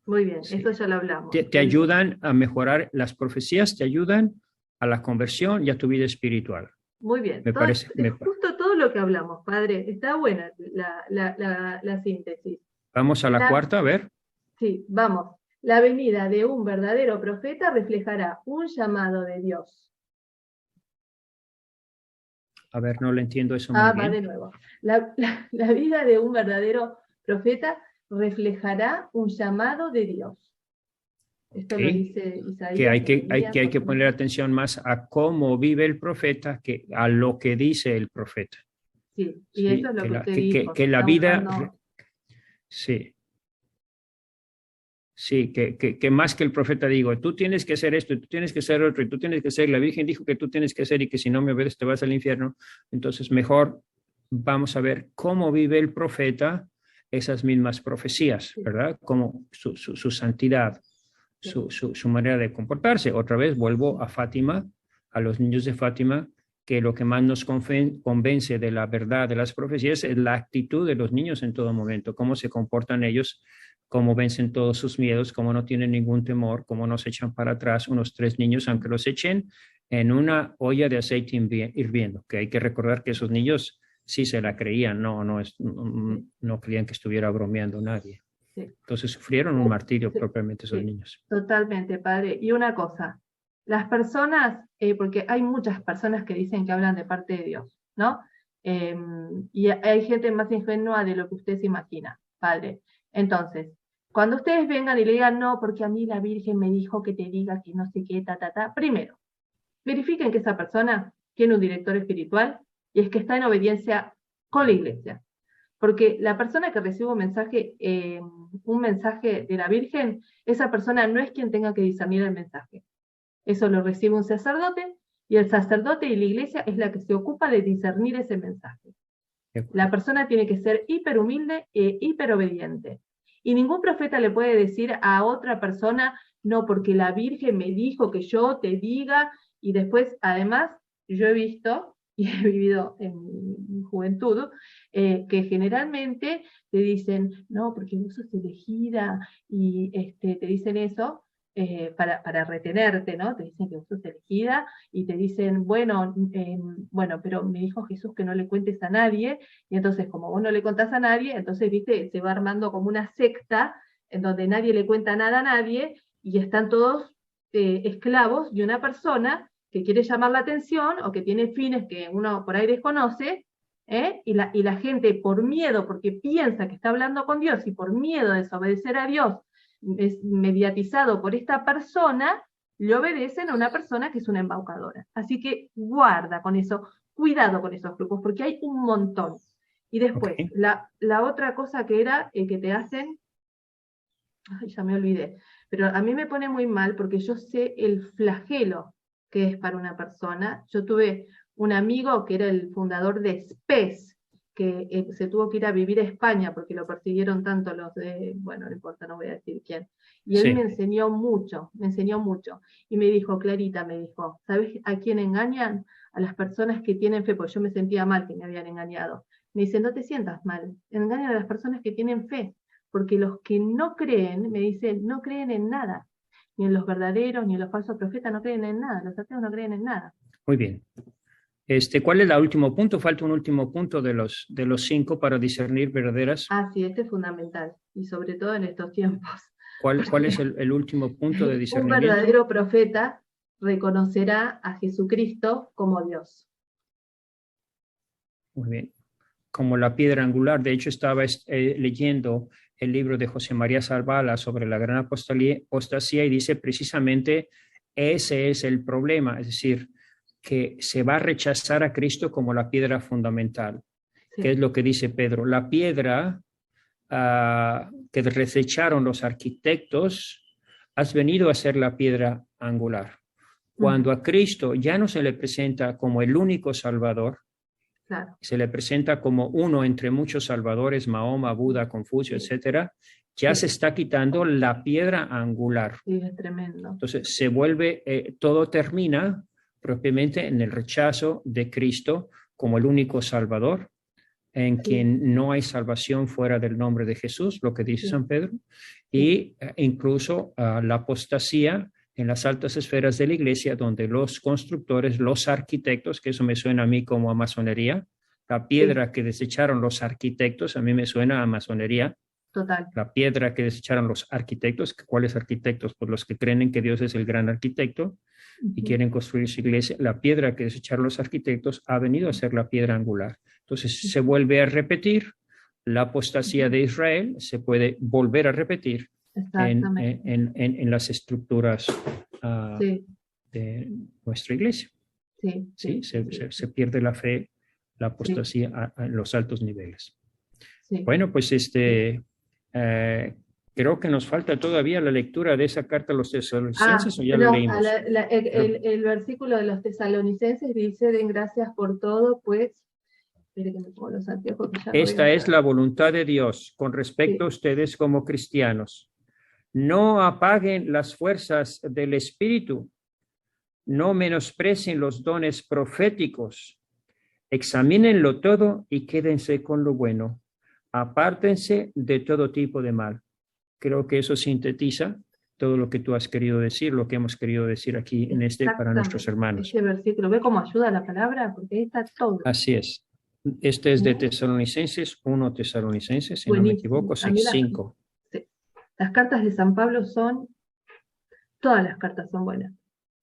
Muy bien, eso Sí. ya lo hablamos. Te ayudan a mejorar, las profecías te ayudan a la conversión y a tu vida espiritual. Muy bien, Me parece, es justo todo lo que hablamos, padre. Está buena la síntesis. vamos a la La, cuarta, a ver. sí, vamos. La venida de un verdadero profeta reflejará un llamado de Dios. A ver, no le entiendo eso muy Va de bien. nuevo. La vida de un verdadero profeta reflejará un llamado de Dios. Esto lo Okay. dice Que Isaías, Jeremías, hay por que poner ejemplo. atención más a cómo vive el profeta que a lo que dice el profeta. Sí, y eso Sí, es lo que usted dijo, que se la está vida, buscando. sí, sí, que más que el profeta digo, tú tienes que hacer esto, tú tienes que hacer otro, y tú tienes que hacer, la Virgen dijo que tú tienes que hacer y que si no me obedeces te vas al infierno. Entonces, mejor vamos a ver cómo vive el profeta esas mismas profecías, Sí, ¿verdad? Como su santidad, sí, su manera de comportarse. Otra vez vuelvo a Fátima, a los niños de Fátima, que lo que más nos convence de la verdad de las profecías es la actitud de los niños en todo momento, cómo se comportan ellos cómo vencen todos sus miedos, cómo no tienen ningún temor, cómo no se echan para atrás unos 3 niños, aunque los echen en una olla de aceite hirviendo, que hay que recordar que esos niños sí se la creían, no creían que estuviera bromeando nadie. Sí. Entonces sufrieron un martirio Sí, propiamente esos sí, niños. totalmente, padre. Y una cosa, las personas, porque hay muchas personas que dicen que hablan de parte de Dios, ¿no? Y hay gente más ingenua de lo que usted se imagina, padre. Entonces, cuando ustedes vengan y le digan, no, porque a mí la Virgen me dijo que te diga que no sé qué, primero, verifiquen que esa persona tiene un director espiritual y es que está en obediencia con la iglesia. Porque la persona que recibe un mensaje de la Virgen, esa persona no es quien tenga que discernir el mensaje. Eso lo recibe un sacerdote y el sacerdote y la iglesia es la que se ocupa de discernir ese mensaje. La persona tiene que ser hiper humilde e hiper obediente. Y ningún profeta le puede decir a otra persona, no, porque la Virgen me dijo que yo te diga, y después, además, yo he visto y he vivido en mi juventud, que generalmente te dicen, no, porque vos sos elegida, y te dicen eso para retenerte, ¿no? Te dicen que vos sos elegida, y te dicen, bueno, pero me dijo Jesús que no le cuentes a nadie, y entonces como vos no le contás a nadie, entonces, viste, se va armando como una secta en donde nadie le cuenta nada a nadie, y están todos esclavos de una persona que quiere llamar la atención o que tiene fines que uno por ahí desconoce, y la gente por miedo, porque piensa que está hablando con Dios y por miedo de desobedecer a Dios, es mediatizado por esta persona, le obedecen a una persona que es una embaucadora. Así que guarda con eso, cuidado con esos grupos, porque hay un montón. Y después, Okay. la otra cosa que era que te hacen, ay, ya me olvidé, pero a mí me pone muy mal porque yo sé el flagelo que es para una persona. Yo tuve un amigo que era el fundador de SPES, que se tuvo que ir a vivir a España porque lo persiguieron tanto los de, bueno, no importa, no voy a decir quién. Y él Sí. me enseñó mucho. Y me dijo, Clarita, me dijo, ¿sabes a quién engañan? A las personas que tienen fe, porque yo me sentía mal que me habían engañado. Me dice, no te sientas mal, engañan a las personas que tienen fe, porque los que no creen, me dicen, no creen en nada, ni en los verdaderos, ni en los falsos profetas, no creen en nada, los ateos no creen en nada. Muy bien. ¿Cuál es el último punto? Falta un último punto de los 5 para discernir verdaderas. Ah, sí, este es fundamental, y sobre todo en estos tiempos. ¿Cuál es el último punto de Un discernimiento? verdadero profeta reconocerá a Jesucristo como Dios. Muy bien. Como la piedra angular. De hecho, estaba leyendo el libro de José María Salvala sobre la gran apostasía y dice precisamente ese es el problema, es decir, que se va a rechazar a Cristo como la piedra fundamental. Sí. ¿Qué es lo que dice Pedro? La piedra que desecharon los arquitectos, has venido a ser la piedra angular. Cuando a Cristo ya no se le presenta como el único Salvador, claro, se le presenta como uno entre muchos salvadores, Mahoma, Buda, Confucio, etcétera, ya se está quitando la piedra angular. Sí, es tremendo. Entonces se vuelve, todo termina propiamente en el rechazo de Cristo como el único Salvador, en quien no hay salvación fuera del nombre de Jesús, lo que dice San Pedro, y incluso la apostasía en las altas esferas de la iglesia, donde los constructores, los arquitectos, que eso me suena a mí como a masonería, la piedra que desecharon los arquitectos, a mí me suena a masonería. Total. La piedra que desecharon los arquitectos, ¿cuáles arquitectos? Pues los que creen en que Dios es el gran arquitecto y quieren construir su iglesia. La piedra que desecharon los arquitectos ha venido a ser la piedra angular. Entonces se vuelve a repetir la apostasía de Israel, se puede volver a repetir en las estructuras de nuestra iglesia. Sí, se pierde la fe, la apostasía en los altos niveles. Bueno, pues creo que nos falta todavía la lectura de esa carta a los tesalonicenses, o ya lo leímos. El versículo de los tesalonicenses dice, den gracias por todo, pues, espere que me pongo los anteojos, que ya esta es la voluntad de Dios con respecto a ustedes como cristianos. No apaguen las fuerzas del Espíritu, no menosprecien los dones proféticos, examínenlo todo y quédense con lo bueno. Apártense de todo tipo de mal. creo que eso sintetiza todo lo que tú has querido decir, lo que hemos querido decir aquí en para nuestros hermanos. Este versículo, ¿ve cómo ayuda la palabra? Porque ahí está todo. Así es. Este es de Tesalonicenses, 1 Tesalonicenses, si no me equivoco, 5. Sí. Las cartas de San Pablo todas las cartas son buenas.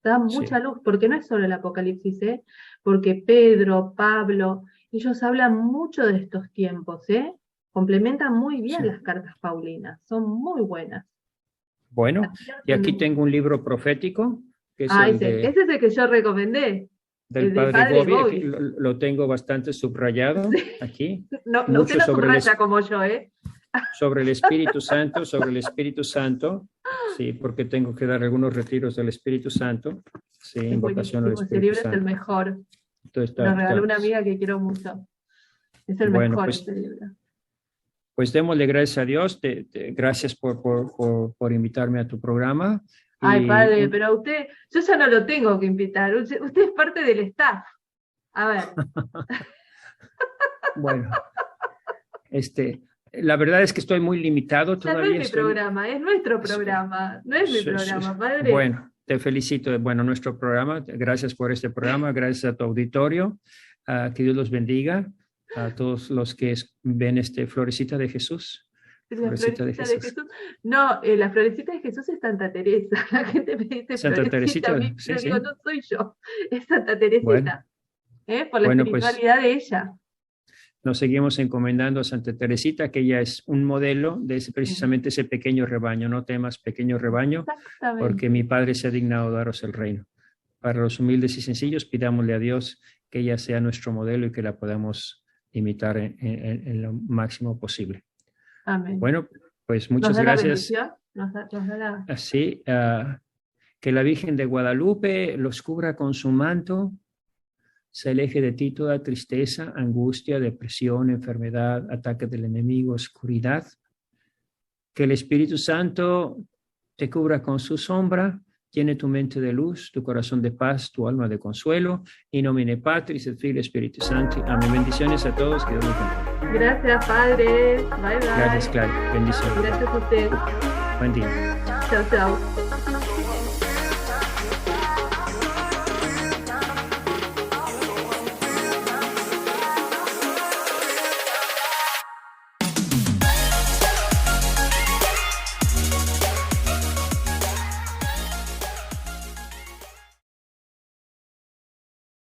Dan mucha luz, porque no es solo el Apocalipsis, porque Pedro, Pablo, ellos hablan mucho de estos tiempos, complementan muy bien las cartas paulinas, son muy buenas. Bueno, y aquí tengo un libro profético, que es ese es el que yo recomendé. Del padre Bobby. Lo tengo bastante subrayado aquí. No, usted no subraya como yo, Sobre el Espíritu Santo, sí, porque tengo que dar algunos retiros del Espíritu Santo. Sí, invocación al Espíritu libro Santo. Es el mejor. Lo regaló una amiga que quiero mucho. Es el mejor este libro. Pues démosle gracias a Dios. Gracias por invitarme a tu programa. Ay, padre, pero yo ya no lo tengo que invitar. Usted es parte del staff. A ver. Bueno, la verdad es que estoy muy limitado todavía. No es mi programa, es nuestro programa. No es mi programa, padre. Bueno, te felicito. Bueno, nuestro programa. Gracias por este programa. Gracias a tu auditorio. Que Dios los bendiga. A todos los que ven Florecita de Jesús. Florecita de Jesús. No, la Florecita de Jesús es Santa Teresa. La gente me dice Santa Teresita, a mí, pero digo, no soy yo, es Santa Teresita. Por la espiritualidad de ella. Nos seguimos encomendando a Santa Teresita, que ella es un modelo de precisamente ese pequeño rebaño. No temas, pequeño rebaño, porque mi Padre se ha dignado daros el reino. Para los humildes y sencillos, pidámosle a Dios que ella sea nuestro modelo y que la podamos imitar en lo máximo posible. Amén. Bueno, pues muchas gracias. Así, que la Virgen de Guadalupe los cubra con su manto, se aleje de ti toda tristeza, angustia, depresión, enfermedad, ataque del enemigo, oscuridad. Que el Espíritu Santo te cubra con su sombra, llene tu mente de luz, tu corazón de paz, tu alma de consuelo. In nomine Patris et Filii et Spiritus Sancti. Amén. Bendiciones a todos. Que Dios los bendiga. Gracias, Padre. Bye, bye. Gracias, Clara. Bendiciones. Gracias a usted. Buen día. Chao, chao.